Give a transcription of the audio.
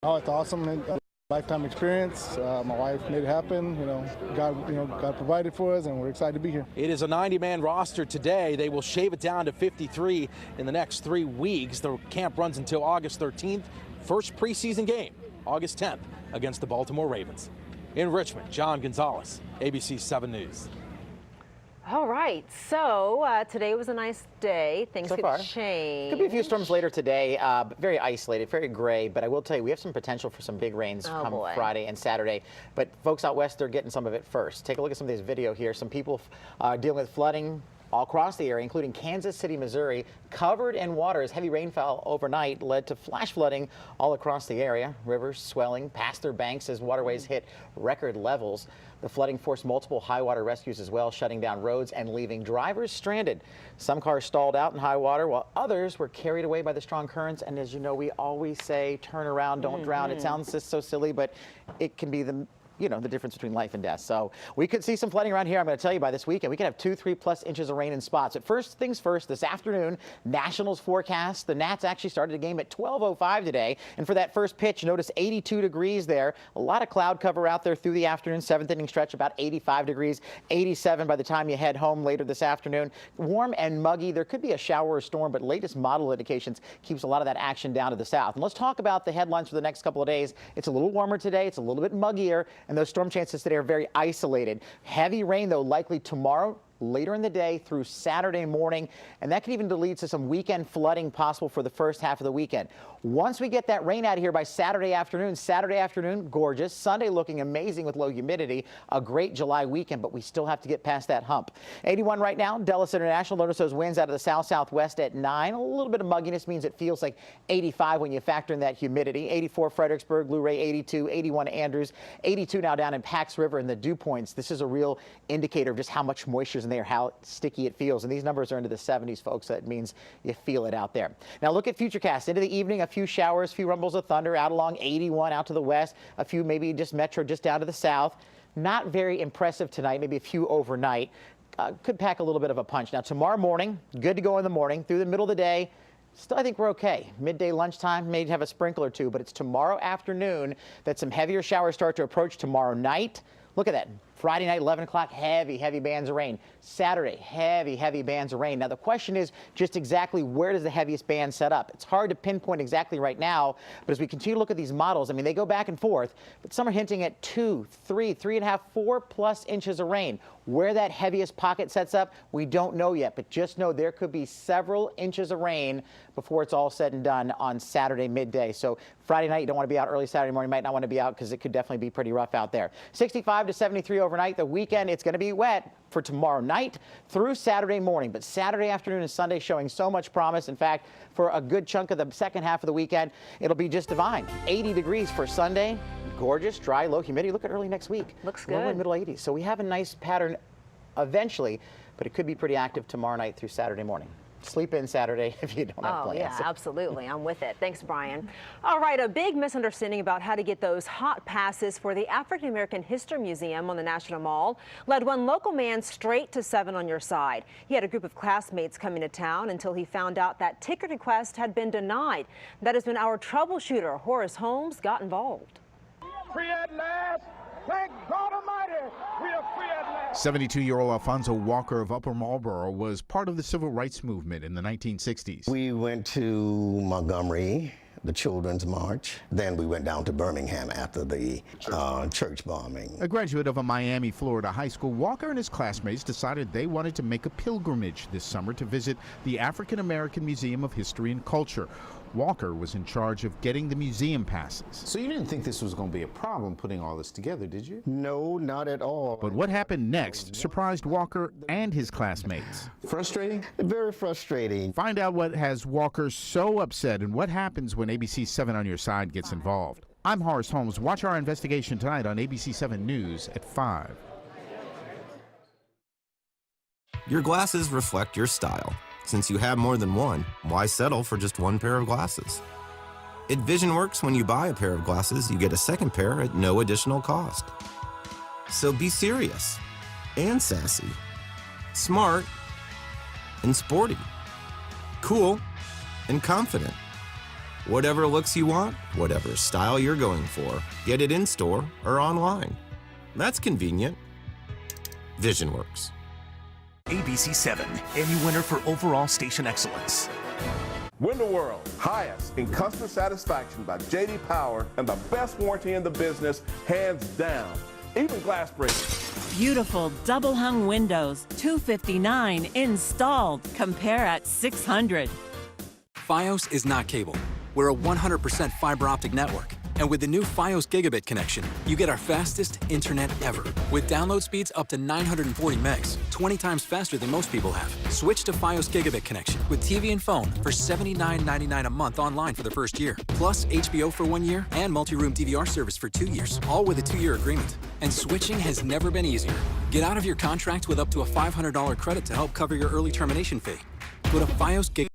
Oh, it's awesome. Lifetime experience. My wife made it happen. God provided for us, and we're excited to be here. It is a 90-man roster today. They will shave it down to 53 in the next 3 weeks. The camp runs until August 13th. First preseason game, August 10th, against the Baltimore Ravens. In Richmond, John Gonzalez, ABC 7 News. All right, so today was a nice day. Things could change. Could be a few storms later today, very isolated, very gray, but I will tell you, we have some potential for some big rains come Friday and Saturday. But folks out west, they're getting some of it first. Take a look at some of this video here. Some people dealing with flooding all across the area, including Kansas City, Missouri, covered in water as heavy rainfall overnight led to flash flooding all across the area. Rivers swelling past their banks as waterways hit record levels. The flooding forced multiple high water rescues as well, shutting down roads and leaving drivers stranded. Some cars stalled out in high water, while others were carried away by the strong currents. And as you know, we always say, turn around, don't drown. It sounds just so silly, but it can be the difference between life and death. So we could see some flooding around here. I'm going to tell you by this weekend, we could have 2-3+ inches of rain in spots. But first things first, this afternoon, Nationals forecast. The Nats actually started the game at 12:05 today. And for that first pitch, notice 82 degrees there. A lot of cloud cover out there through the afternoon. 7th inning stretch, about 85 degrees, 87 by the time you head home later this afternoon. Warm and muggy. There could be a shower or storm, but latest model indications keeps a lot of that action down to the south. And let's talk about the headlines for the next couple of days. It's a little warmer today. It's a little bit muggier. And those storm chances today are very isolated. Heavy rain, though, likely tomorrow, later in the day through Saturday morning, and that could even lead to some weekend flooding possible for the first half of the weekend. Once we get that rain out of here by Saturday afternoon, gorgeous. Sunday looking amazing with low humidity. A great July weekend, but we still have to get past that hump. 81 right now, Dulles International. Notice those winds out of the south-southwest at 9. A little bit of mugginess means it feels like 85 when you factor in that humidity. 84 Fredericksburg, Luray 82, 81 Andrews, 82 now down in Pax River and the dew points. This is a real indicator of just how much moisture is in there, how sticky it feels. And these numbers are into the 70s, folks. That means you feel it out there. Now look at Futurecast. Into the evening, a few showers, few rumbles of thunder out along 81 out to the west, a few maybe just metro just down to the south. Not very impressive tonight, maybe a few overnight. Could pack a little bit of a punch. Now tomorrow morning, good to go in the morning. Through the middle of the day, still I think we're okay. Midday, lunchtime, maybe have a sprinkle or two, but it's tomorrow afternoon that some heavier showers start to approach. Tomorrow night, look at that. Friday night, 11 o'clock, heavy bands of rain. Saturday, heavy bands of rain. Now, the question is just exactly where does the heaviest band set up? It's hard to pinpoint exactly right now, but as we continue to look at these models, I mean, they go back and forth, but some are hinting at 2, 3, 3.5, 4+ inches of rain. Where that heaviest pocket sets up, we don't know yet, but just know there could be several inches of rain before it's all said and done on Saturday midday. So Friday night, you don't want to be out early. Saturday morning, you might not want to be out because it could definitely be pretty rough out there. 65 to 73 overnight. The weekend, it's going to be wet for tomorrow night through Saturday morning, but Saturday afternoon and Sunday showing so much promise. In fact, for a good chunk of the second half of the weekend, it'll be just divine. 80 degrees for Sunday. Gorgeous, dry, low humidity. Look at early next week. Looks good. Lower middle 80s. So we have a nice pattern eventually, but it could be pretty active tomorrow night through Saturday morning. Sleep in Saturday if you don't have plans. Yeah, absolutely. I'm with it. Thanks, Brian. All right, a big misunderstanding about how to get those hot passes for the African American History Museum on the National Mall led one local man straight to 7 on your side. He had a group of classmates coming to town until he found out that ticket request had been denied. That is when our troubleshooter, Horace Holmes, got involved. Free at last. Thank God Almighty, we are free at last. 72-year-old Alfonso Walker of Upper Marlboro was part of the civil rights movement in the 1960s. We went to Montgomery, the Children's March. Then we went down to Birmingham after the church bombing. A graduate of a Miami, Florida high school, Walker and his classmates decided they wanted to make a pilgrimage this summer to visit the African American Museum of History and Culture. Walker was in charge of getting the museum passes. So you didn't think this was going to be a problem putting all this together, did you? No, not at all. But what happened next surprised Walker and his classmates. Frustrating? Very frustrating. Find out what has Walker so upset and what happens when ABC 7 on your side gets involved. I'm Horace Holmes. Watch our investigation tonight on ABC 7 News at 5. Your glasses reflect your style. Since you have more than one, why settle for just one pair of glasses? At VisionWorks, when you buy a pair of glasses, you get a second pair at no additional cost. So be serious and sassy, smart and sporty, cool and confident. Whatever looks you want, whatever style you're going for, get it in-store or online. That's convenient. VisionWorks. ABC 7, Emmy winner for overall station excellence. Win the world, highest in customer satisfaction by J.D. Power, and the best warranty in the business, hands down. Even glass breakers. Beautiful double-hung windows, $259 installed. Compare at $600. Fios is not cable. We're a 100% fiber optic network. And with the new Fios Gigabit connection, you get our fastest internet ever. With download speeds up to 940 megs, 20 times faster than most people have. Switch to Fios Gigabit connection with TV and phone for $79.99 a month online for the first year. Plus HBO for 1 year and multi-room DVR service for 2 years, all with a 2-year agreement. And switching has never been easier. Get out of your contract with up to a $500 credit to help cover your early termination fee. Go to Fios Gigabit.